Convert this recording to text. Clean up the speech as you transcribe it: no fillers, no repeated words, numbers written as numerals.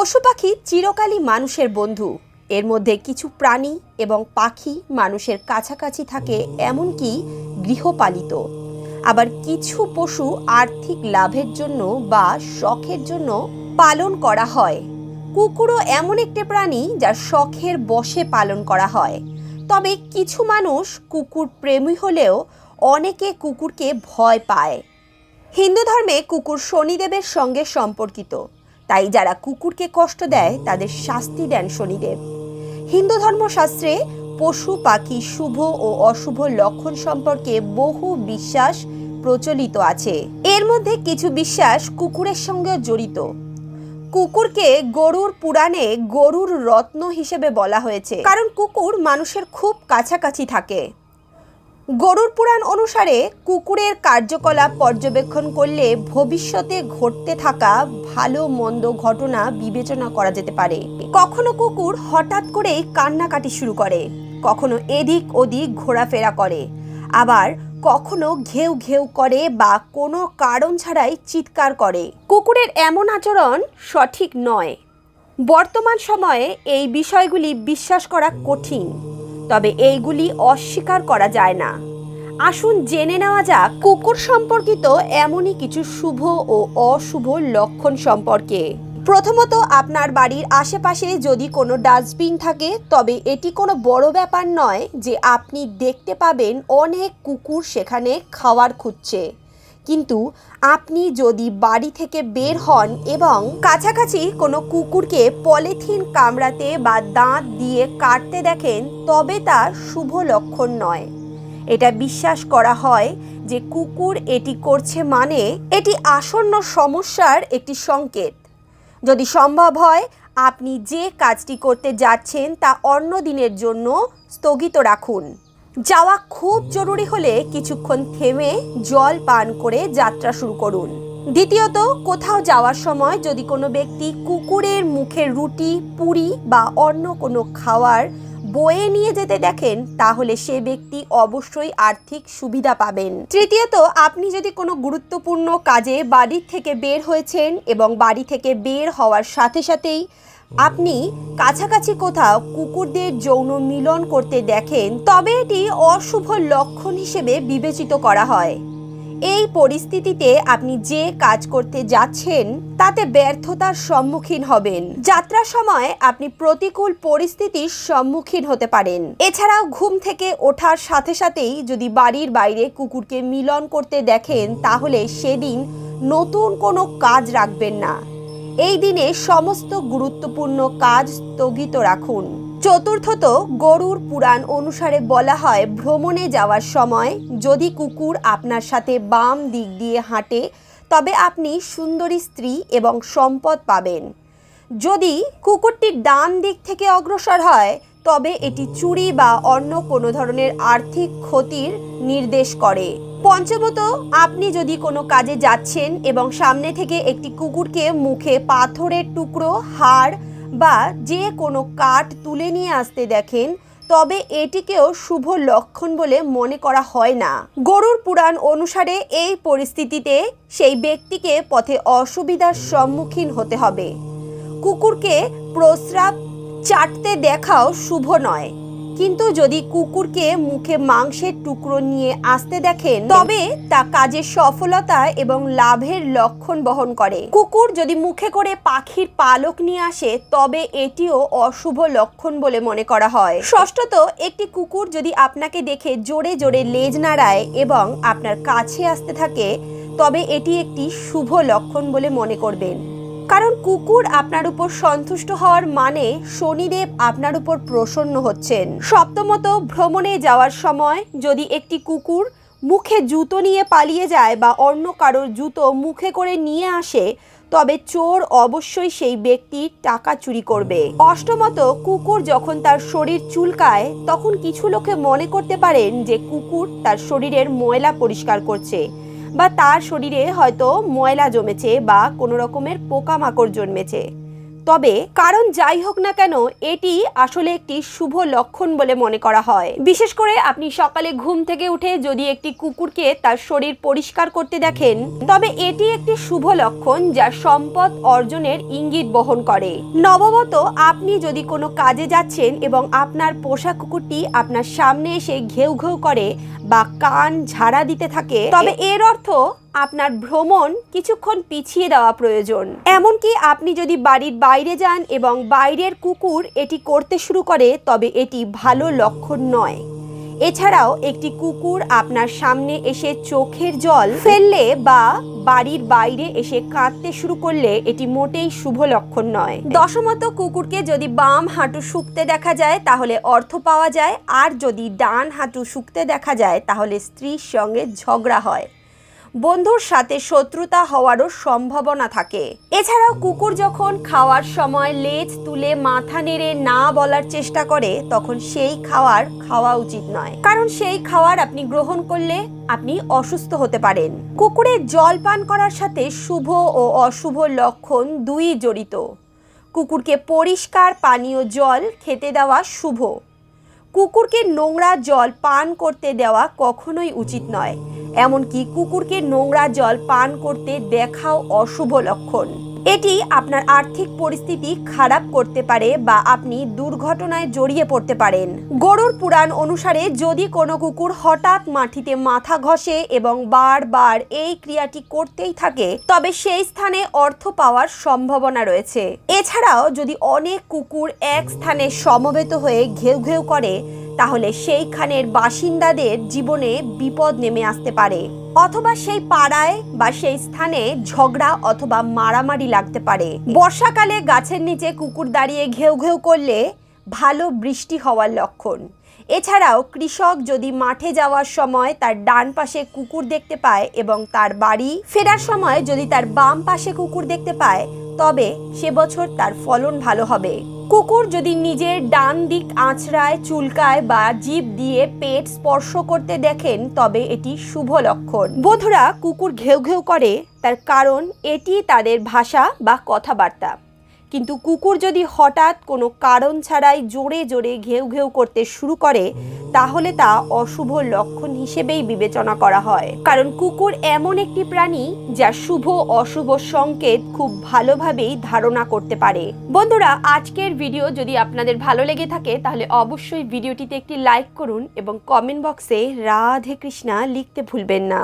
পশু পাখি চিরকালই মানুষের বন্ধু। এর মধ্যে কিছু প্রাণী এবং পাখি মানুষের কাছাকাছি থাকে, এমনকি গৃহপালিত। আবার কিছু পশু আর্থিক লাভের জন্য বা শখের জন্য পালন করা হয়। কুকুরও এমন একটি প্রাণী যা শখের বশে পালন করা হয়। তবে কিছু মানুষ কুকুর প্রেমী হলেও অনেকে কুকুরকে ভয় পায়। হিন্দু ধর্মে কুকুর শনিদেবের সঙ্গে সম্পর্কিত, তাই যারা কুকুরকে কষ্ট দেয় তাদের শাস্তি দেন শনিদেব। হিন্দু ধর্মশাস্ত্রে পশু পাখি শুভ ও অশুভ লক্ষণ সম্পর্কে বহু বিশ্বাস প্রচলিত আছে। এর মধ্যে কিছু বিশ্বাস কুকুরের সঙ্গে জড়িত। কুকুরকে গরুর পুরাণে গরুর রত্ন হিসেবে বলা হয়েছে, কারণ কুকুর মানুষের খুব কাছাকাছি থাকে। গরুর পুরাণ অনুসারে কুকুরের কার্যকলাপ পর্যবেক্ষণ করলে ভবিষ্যতে ঘটতে থাকা ভালো মন্দ ঘটনা বিবেচনা করা যেতে পারে। কখনো কুকুর হঠাৎ করেই কান্নাকাটি শুরু করে, কখনো এদিক ওদিক ঘোরাফেরা করে, আবার কখনো ঘেউ ঘেউ করে বা কোনো কারণ ছাড়াই চিৎকার করে। কুকুরের এমন আচরণ সঠিক নয়। বর্তমান সময়ে এই বিষয়গুলি বিশ্বাস করা কঠিন, তবে এইগুলি অস্বীকার করা যায় না। আসুন জেনে নেওয়া যাক কুকুর সম্পর্কিত এমনই কিছু শুভ ও অশুভ লক্ষণ সম্পর্কে। প্রথমত, আপনার বাড়ির আশেপাশে যদি কোনো ডাস্টবিন থাকে, তবে এটি কোনো বড় ব্যাপার নয় যে আপনি দেখতে পাবেন অনেক কুকুর সেখানে খাবার খুঁজছে। কিন্তু আপনি যদি বাড়ি থেকে বের হন এবং কাছাকাছি কোনো কুকুরকে পলিথিন কামড়াতে বা দাঁত দিয়ে কাটতে দেখেন, তবে তা শুভ লক্ষণ নয়। এটা বিশ্বাস করা হয় যে কুকুর এটি করছে মানে এটি আসন্ন সমস্যার একটি সংকেত। যদি সম্ভব হয়, আপনি যে কাজটি করতে যাচ্ছেন তা অন্য দিনের জন্য স্থগিত রাখুন। যাওয়া খুব জরুরি হলে কিছুক্ষণ থেমে জল পান করে যাত্রা শুরু করুন। দ্বিতীয়ত, কোথাও যাওয়ার সময় যদি কোনো ব্যক্তি কুকুরের মুখে রুটি, পুরি বা অন্য কোনো খাবার বয়ে নিয়ে যেতে দেখেন, তাহলে সে ব্যক্তি অবশ্যই আর্থিক সুবিধা পাবেন। তৃতীয়ত, আপনি যদি কোনো গুরুত্বপূর্ণ কাজে বাড়ি থেকে বের হয়েছেন এবং বাড়ি থেকে বের হওয়ার সাথে সাথেই আপনি কাছাকাছি কোথাও কুকুরদের যৌন মিলন করতে দেখেন, তবে এটি অশুভ লক্ষণ হিসেবে বিবেচিত করা হয়। এই পরিস্থিতিতে আপনি যে কাজ করতে যাচ্ছেন তাতে ব্যর্থতার সম্মুখীন হবেন। যাত্রার সময় আপনি প্রতিকূল পরিস্থিতির সম্মুখীন হতে পারেন। এছাড়াও ঘুম থেকে ওঠার সাথে সাথেই যদি বাড়ির বাইরে কুকুরকে মিলন করতে দেখেন, তাহলে সেদিন নতুন কোনো কাজ রাখবেন না। এই দিনে সমস্ত গুরুত্বপূর্ণ কাজ স্থগিত রাখুন। চতুর্থত, গরুর পুরাণ অনুসারে বলা হয়, ভ্রমণে যাওয়ার সময় যদি কুকুর আপনার সাথে বাম দিক দিয়ে হাঁটে, তবে আপনি সুন্দরী স্ত্রী এবং সম্পদ পাবেন। যদি কুকুরটি ডান দিক থেকে অগ্রসর হয়, তবে এটি চুরি বা অন্য কোনো ধরনের আর্থিক ক্ষতির নির্দেশ করে। পঞ্চমত, আপনি যদি কোনো কাজে যাচ্ছেন এবং সামনে থেকে একটি কুকুরকে মুখে পাথরের টুকরো, হাড় বা যে কোনো কাঠ তুলে নিয়ে আসতে দেখেন, তবে এটিকেও শুভ লক্ষণ বলে মনে করা হয় না। গরুর পুরাণ অনুসারে এই পরিস্থিতিতে সেই ব্যক্তিকে পথে অসুবিধার সম্মুখীন হতে হবে। কুকুরকে প্রস্রাব চাটতে দেখাও শুভ নয়, কিন্তু যদি কুকুরকে মুখে মাংসের টুকরো নিয়ে আসতে দেখেন, তবে তা কাজের সফলতা এবং লাভের লক্ষণ বহন করে। কুকুর যদি মুখে করে পাখির পালক নিয়ে আসে, তবে এটিও অশুভ লক্ষণ বলে মনে করা হয়। ষষ্ঠত, একটি কুকুর যদি আপনাকে দেখে জোরে জোরে লেজ নাড়ায় এবং আপনার কাছে আসতে থাকে, তবে এটি একটি শুভ লক্ষণ বলে মনে করবেন, কারণ কুকুর আপনার উপর সন্তুষ্ট হওয়ার মানে শনিদেব আপনার উপর প্রসন্ন হচ্ছেন। সপ্তমত, ভ্রমণে যাওয়ার সময় যদি একটি কুকুর মুখে জুতো নিয়ে পালিয়ে যায় বা অন্য কারোর জুতো মুখে করে নিয়ে আসে, তবে চোর অবশ্যই সেই ব্যক্তির টাকা চুরি করবে। অষ্টমত, কুকুর যখন তার শরীর চুলকায়, তখন কিছু লোকে মনে করতে পারেন যে কুকুর তার শরীরের ময়লা পরিষ্কার করছে বা তার শরীরে হয়তো ময়লা জমেছে বা কোনো রকমের পোকামাকড় জন্মেছে। তবে কারণ যাই হোক না কেন এটি আসলে একটি শুভ লক্ষণ বলে মনে করা হয়। বিশেষ করে আপনি সকালে ঘুম থেকে উঠে যদি একটি কুকুরকে তার শরীর পরিষ্কার করতে দেখেন, তবে এটি একটি শুভ লক্ষণ যা সম্পদ অর্জনের ইঙ্গিত বহন করে। নববত আপনি যদি কোনো কাজে যাচ্ছেন এবং আপনার পোষা কুকুরটি আপনার সামনে এসে ঘেউ ঘেউ করে বা কান ঝাড়া দিতে থাকে, তবে এর অর্থ আপনার ভ্রমণ কিছুক্ষণ পিছিয়ে দেওয়া প্রয়োজন। এমনকি আপনি যদি বাড়ির বাইরে যান এবং বাইরের কুকুর এটি করতে শুরু করে, তবে এটি ভালো লক্ষণ নয়। এছাড়াও একটি কুকুর আপনার সামনে এসে চোখের জল ফেললে বা বাড়ির বাইরে এসে কাঁদতে শুরু করলে এটি মোটেই শুভ লক্ষণ নয়। দশমত, কুকুরকে যদি বাম হাঁটু শুকতে দেখা যায় তাহলে অর্থ পাওয়া যায়, আর যদি ডান হাঁটু শুকতে দেখা যায় তাহলে স্ত্রীর সঙ্গে ঝগড়া হয়, বন্ধুর সাথে শত্রুতা হওয়ারও সম্ভাবনা থাকে। এছাড়াও কুকুর যখন খাওয়ার সময় লেজ তুলে মাথা নেড়ে না বলার চেষ্টা করে, তখন সেই খাবার খাওয়া উচিত নয়, কারণ সেই খাবার আপনি গ্রহণ করলে আপনি অসুস্থ হতে পারেন। কুকুরের জল পান করার সাথে শুভ ও অশুভ লক্ষণ দুই জড়িত। কুকুরকে পরিষ্কার পানীয় জল খেতে দেওয়া শুভ। কুকুরকে নোংরা জল পান করতে দেওয়া কখনোই উচিত নয়। এমনকি কুকুরকে নোংরা জল পান করতে দেখাও অশুভ লক্ষণ। এটি আপনার আর্থিক পরিস্থিতি খারাপ করতে পারে বা আপনি দুর্ঘটনায় জড়িয়ে পড়তে পারেন। গরুর পুরাণ অনুসারে যদি কোনো কুকুর হঠাৎ মাটিতে মাথা ঘষে এবং বারবার এই ক্রিয়াটি করতেই থাকে, তবে সেই স্থানে অর্থ পাওয়ার সম্ভাবনা রয়েছে। এছাড়াও যদি অনেক কুকুর এক স্থানে সমবেত হয়ে ঘেউ ঘেউ করে, তাহলে সেইখানের বাসিন্দাদের জীবনে বিপদ নেমে আসতে পারে, অথবা সেই পাড়ায় বা সেই স্থানে ঝগড়া অথবা মারামারি লাগতে পারে। বর্ষাকালে গাছের নিচে কুকুর দাঁড়িয়ে ঘেউ ঘেউ করলে ভালো বৃষ্টি হওয়ার লক্ষণ। এছাড়াও কৃষক যদি মাঠে যাওয়ার সময় তার ডান পাশে কুকুর দেখতে পায় এবং তার বাড়ি ফেরার সময় যদি তার বাম পাশে কুকুর দেখতে পায়, তবে সে বছর তার ফলন ভালো হবে। কুকুর যদি নিজের ডান দিক আঁচড়ায়, চুলকায় বা জিভ দিয়ে পেট স্পর্শ করতে দেখেন, তবে এটি শুভ লক্ষণ। বন্ধুরা, কুকুর ঘেউ ঘেউ করে তার কারণ এটি তাদের ভাষা বা কথাবার্তা। কিন্তু কুকুর যদি হঠাৎ কোনো কারণ ছাড়াই জোরে জোরে ঘেউ ঘেউ করতে শুরু করে, তাহলে তা অশুভ লক্ষণ হিসেবেই বিবেচনা করা হয়। কারণ কুকুর এমন একটি প্রাণী যা শুভ অশুভ সংকেত খুব ভালোভাবেই ধারণা করতে পারে। বন্ধুরা, আজকের ভিডিও যদি আপনাদের ভালো লেগে থাকে তাহলে অবশ্যই ভিডিওটিতে একটি লাইক করুন এবং কমেন্ট বক্সে রাধে কৃষ্ণা লিখতে ভুলবেন না।